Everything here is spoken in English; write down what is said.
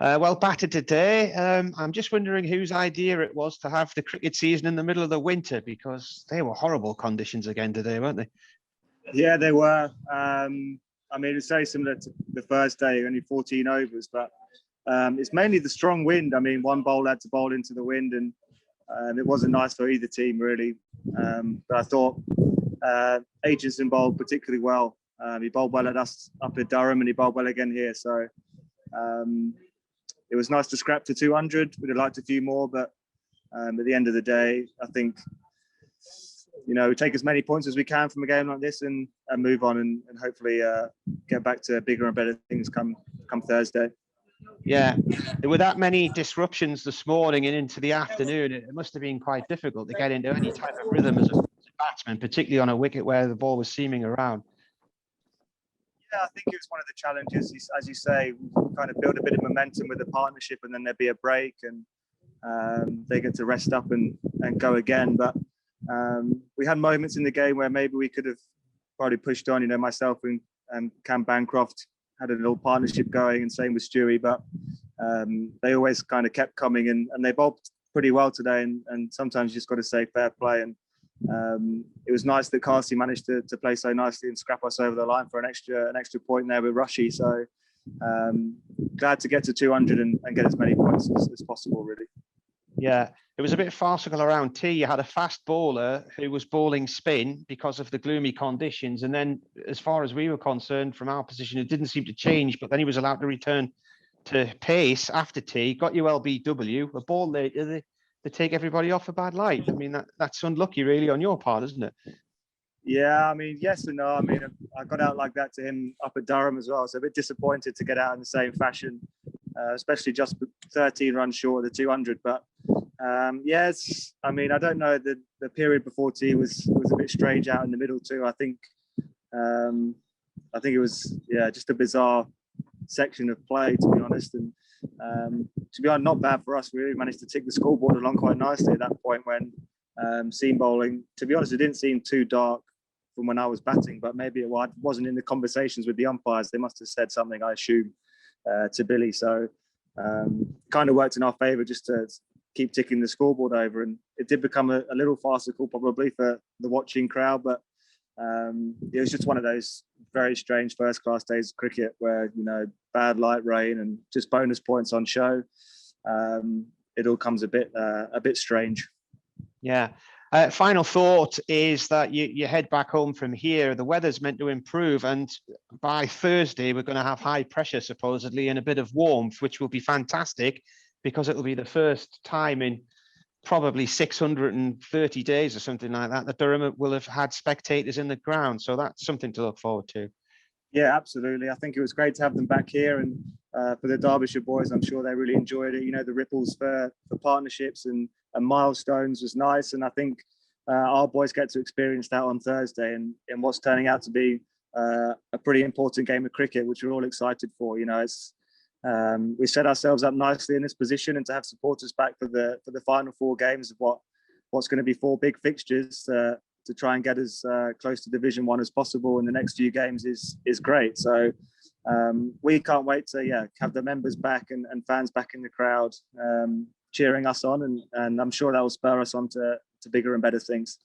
Well battered today. I'm just wondering whose idea it was to have the cricket season in the middle of the winter, because they were horrible conditions again today, weren't they? Yeah, they were. I mean, it's very similar to the first day, only 14 overs, but it's mainly the strong wind. I mean, one bowler had to bowl into the wind, and it wasn't nice for either team, really. But I thought Aitchison bowled particularly well. He bowled well at us up at Durham, and he bowled well again here. So it was nice to scrap to 200. We'd have liked a few more, but at the end of the day, I think, we take as many points as we can from a game like this and move on and hopefully get back to bigger and better things come Thursday. Yeah, there were that many disruptions this morning and into the afternoon. It must have been quite difficult to get into any type of rhythm as a batsman, particularly on a wicket where the ball was seaming around. Yeah, I think it was one of the challenges. As you say, we kind of build a bit of momentum with the partnership, and then there'd be a break, and they get to rest up and go again. But we had moments in the game where maybe we could have probably pushed on. Myself and Cam Bancroft had a little partnership going, and same with Stewie. But they always kind of kept coming, and they bowled pretty well today. And sometimes you just got to say fair play. And it was nice that Carsey managed to play so nicely and scrap us over the line for an extra point there with Rushy. So glad to get to 200 and get as many points as possible, really. Yeah, it was a bit farcical around tea. You had a fast bowler who was bowling spin because of the gloomy conditions. And then as far as we were concerned, from our position, it didn't seem to change. But then he was allowed to return to pace after tea, got you LBW, a ball later, they take everybody off a bad light. I mean, that's unlucky really on your part, isn't it? Yeah, I mean, yes and no. I mean, I got out like that to him up at Durham as well. So a bit disappointed to get out in the same fashion, especially just 13 runs short of the 200. But yes, I mean, I don't know. The period before tea was a bit strange out in the middle too. I think it was just a bizarre section of play, to be honest. And to be honest, not bad for us. We really managed to tick the scoreboard along quite nicely at that point when seam bowling. To be honest, it didn't seem too dark from when I was batting, but maybe it wasn't in the conversations with the umpires. They must have said something, I assume, to Billy. So kind of worked in our favour just to keep ticking the scoreboard over. And it did become a little farcical probably for the watching crowd, but it was just one of those very strange first-class days of cricket where, bad light, rain, and just bonus points on show. It all comes a bit strange. Yeah. Final thought is that you head back home from here. The weather's meant to improve, and by Thursday we're going to have high pressure supposedly and a bit of warmth, which will be fantastic because it will be the first time in probably 630 days or something like that Durham will have had spectators in the ground. So that's something to look forward to. Yeah, absolutely. I think it was great to have them back here, and for the Derbyshire boys, I'm sure they really enjoyed it. The ripples for partnerships and milestones was nice, and I think our boys get to experience that on Thursday and in what's turning out to be a pretty important game of cricket, which we're all excited for. It's we set ourselves up nicely in this position, and to have supporters back for the final 4 games of what's going to be 4 big fixtures to try and get as close to Division 1 as possible in the next few games is great. So we can't wait to have the members back and fans back in the crowd cheering us on, and I'm sure that will spur us on to bigger and better things.